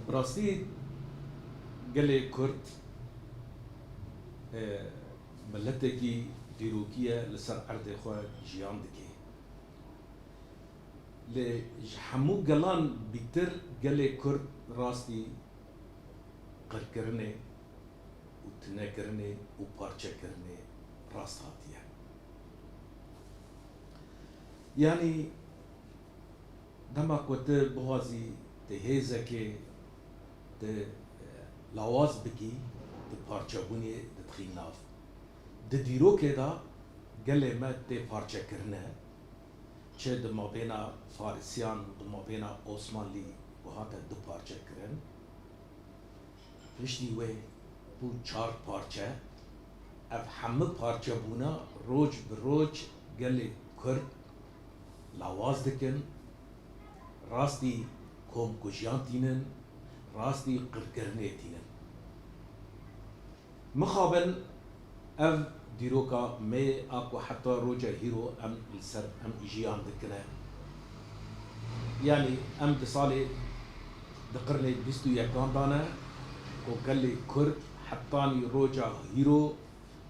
براستی گل کرد ملتێکی دیرۆکیە لەسەر ئەردێ خۆ ژیان دکێ لە هەموو گەڵان بیتر گەلێ کورد ڕاستی قڕکردنێ و تنەکردنێ و پارچەکردنێ ڕاست هاتیە یعنی دەما کوتە بوازی تە هێزەکێ تە لاواز بکی تە پارچەبوونێ دەتخی ناف د دیرۆکێدا gelê me tê parçekirine çê di mabêna Farîsiyan di mabêna Osmanlî bu hate du parçekirin piştî wê bû çar parçe ev hemû parçebûna roj bi roj gelê Kurd lawaz dikin rastî komkujiyan tînin rastî qirkirinê tînin mixabin ev دیروکا می اکو حتی روجا هیرو ام السر ام جیان دکنه یعنی ام ده سالی ده قرن 21 دانه کو گلی کرد حتانی روجا هیرو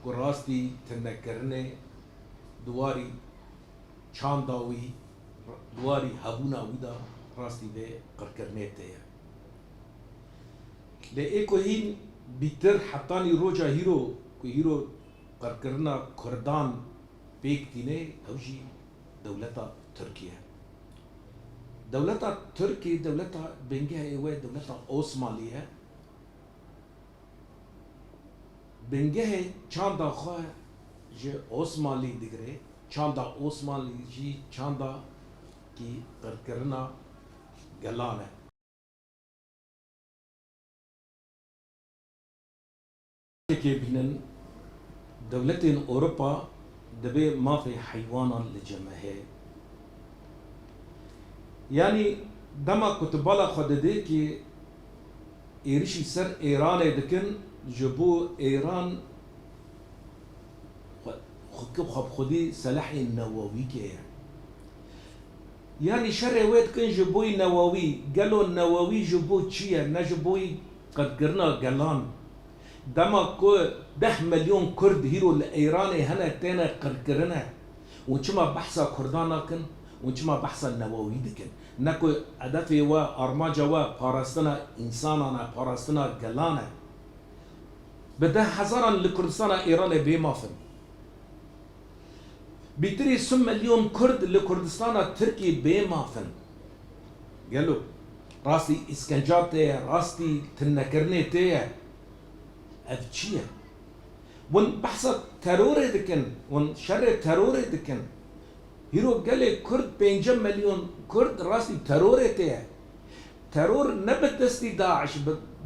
کو راستی تنکرنه دواری چانداوی دواری هبونا ویدا راستی به قرکرنه تیه لی ایکو هین بیتر حتانی روجا هیرو کو هیرو قرکردنا کردان پیک دینه اوجی دولتا ترکیه دولتا ترکی دولتا بنگه ایوه دولتا عثمانیه بنگه چاندا خواه جه عثمانی دیگره چاندا عثمانی جی چاندا کی قرکردنا گلانه که بینن دولتين أوروبا دبي ما في حيوانا لجماهير يعني دما كتبالا خددي كي إيرشي سر إيران دكن جبو إيران خب خدي سلاح النووي كي يعني شر ويد كن جبوي نووي قالوا النووي جبو تشيا نجبوي قد قرنا قلان دما کو 10 مليون كرد هيرو لإيراني هنا تينا قرقرنا وشما بحثا كردانا كن وشما بحثا نووي دكن نكو هدفي و أرماجا و بارستنا إنساننا بارستنا قلانا بده هزارا لكردستان إيراني بيمافن بيتري 100 مليون كرد لكردستان تركي بيمافن قالوا راستي اسكنجاتي راستي تنكرني تيه اف چیه ون بحث ترور دکن ون شر ترور دکن هیرو گله کرد 5 مليون کرد راستی ترور تیه ترور نبت دستی داعش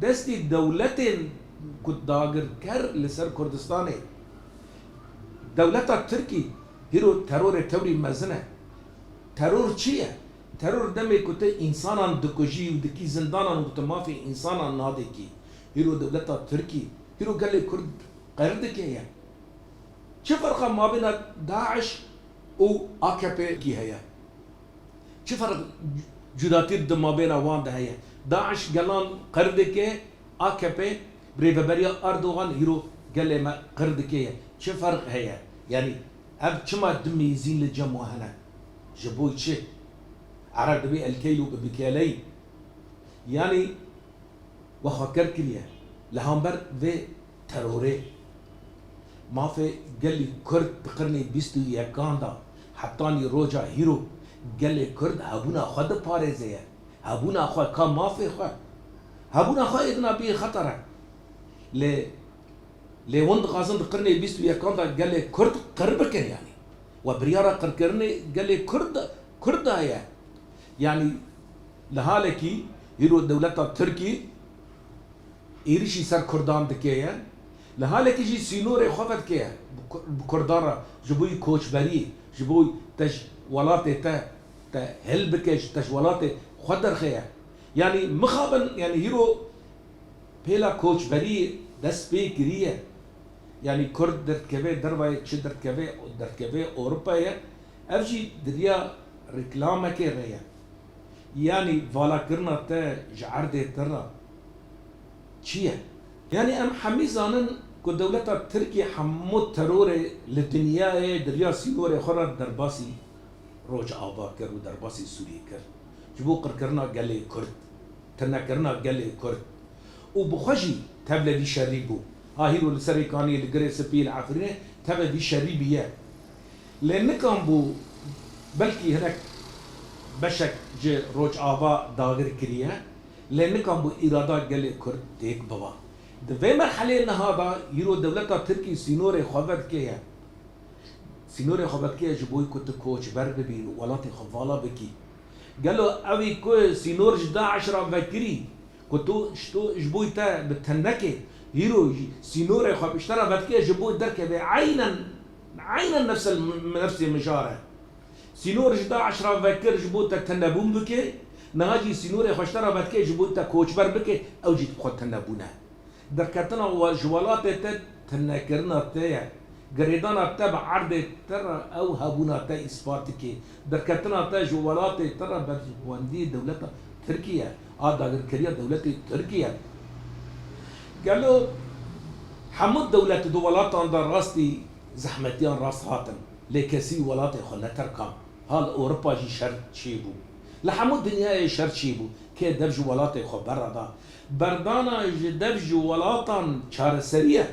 دستی دولتين کد داگر کر لسر کردستانه دولتا ترکی هیرو ترور توري مزنه ترور چیه ترور دمه کته انسانان دکجی و دکی زندانان و تمافی انسانان ناده کی هیرو دولتا ترکی هيرو قال لي كرد قردك هي شو فرق ما بين داعش و AKP كي هي شو فرق جداتي ما بين وان ده هي داعش قالان قردك AKP بريبريا اردوغان هيرو قال لي ما قردك هي شو فرق هي يعني اب شما دمي يزين للجمو هنا جبوي شي عرب دبي الكيلو بكيالي يعني وخكر كليه لهامبر و تروري ما في قال لي كرد بقرني بيستو يكاندا حطاني روجا هيرو قال لي كرد هابونا خد باريزيا هابونا خو كان ما في خو هابونا خو ادنا بي خطره لي وند غازن بقرني بيستو يكاندا قال لي كرد قربك يعني وبريارا قركرني قال لي كرد هي يعني لهالكي هيرو دولتا تركي إيرشي سر كردان دكيا لهالك يجي سينوري خفت كيا بكردارا جبوي كوشبري جبوي تش ولاتي تا هلبكش تش ولاتي خدر خيا يعني مخابن يعني هيرو بيلا كوشبري دس بي كريه يعني كرد دركبه دربا تش دركبه أوروبا افجي دريا ريكلامة كيريا يعني فالا كرنا تا جعرده ترى چیه؟ يعني ام حمي زانن كو دولتا تركي حمود ترور لدنيا دريا سينور خورا درباسي روج آبا كر و درباسي سوري كر جبو قركرنا قلي كرد تنكرنا قلي كرد و بخوشي تبلا دي شريبو هاهيرو لسري كاني لقري سبي العفرين تبلا دي شريبية لأن كان بو بلكي هناك بشك جي روج آبا داغر كريه لأن كان بو إرادة قلي كرد ديك بابا في مرحلة هذا يرو دولتا تركي سينوري خبرت كيه سينوري خبرت كيه جبوي كنت كوش برد بين ولاتي خفالة بكي قالوا أوي كو سينور جدا 10 فكري كنتو شتو جبوي تا بتهنكي يرو سينوري خب اشترى فكيه جبوي دركه عينا نفس المجارة سينور جدا 10 فكر جبوي تا تنبون بكي نهاجي سينوري خشترى فكيه جبوي تا كوش برد بكي أو جيت بخوت تنبونه دركتنا وجوالات تنكرنا تايا قريدانا تبع عرض ترى او هابونا تا اسبارتكي دركتنا تا جوالات ترى بواندي دولة تركيا هذا كريا دولة تركيا قالوا حمد دولة دولات عند راستي زحمتيان راس هاتن لكسي ولاتي خلنا تركم هال اوروبا جي شرط شيبو لحمد دنيا شرط شيبو كي دبج ولاتي خبر هذا بردانا جدبج ولاطا چارسريه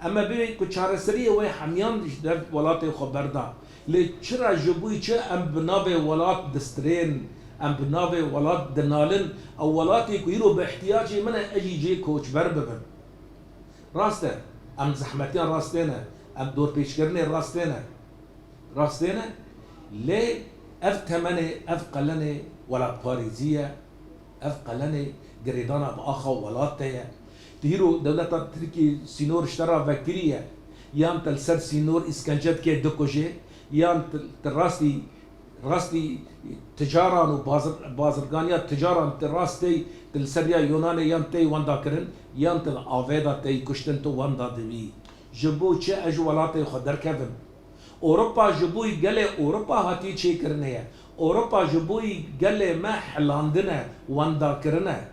اما بي كو چارسريه وي حميان جدب ولاطي خبردا لچرا جبوي چه ام بنابه ولات دسترين ام بنابه ولات دنالن او ولاتي كو يرو باحتياجي من اجي جي كوچ برببن راسته ام زحمتين راستينا ام دور بيشكرني راستينا ليه اف تمني اف قلني ولا باريزيه أفقلني قريدانا بأخا ولاتيا تهيرو دولة تركي سينور اشترى فكرية يام تلسر سينور اسكنجت كي دكوجي يام راستي تجارة وبازرقانيا تجارة راستي تلسريا يوناني يام تي واندا كرن يام تل آفيدا تي كشتن تو واندا دوي جبو چه اجو ولاتي خدر كفن أوروبا جبوي قلي أوروبا هاتي چه كرنه اوروبا جبوي قال ما حلاندنا واندا كرنا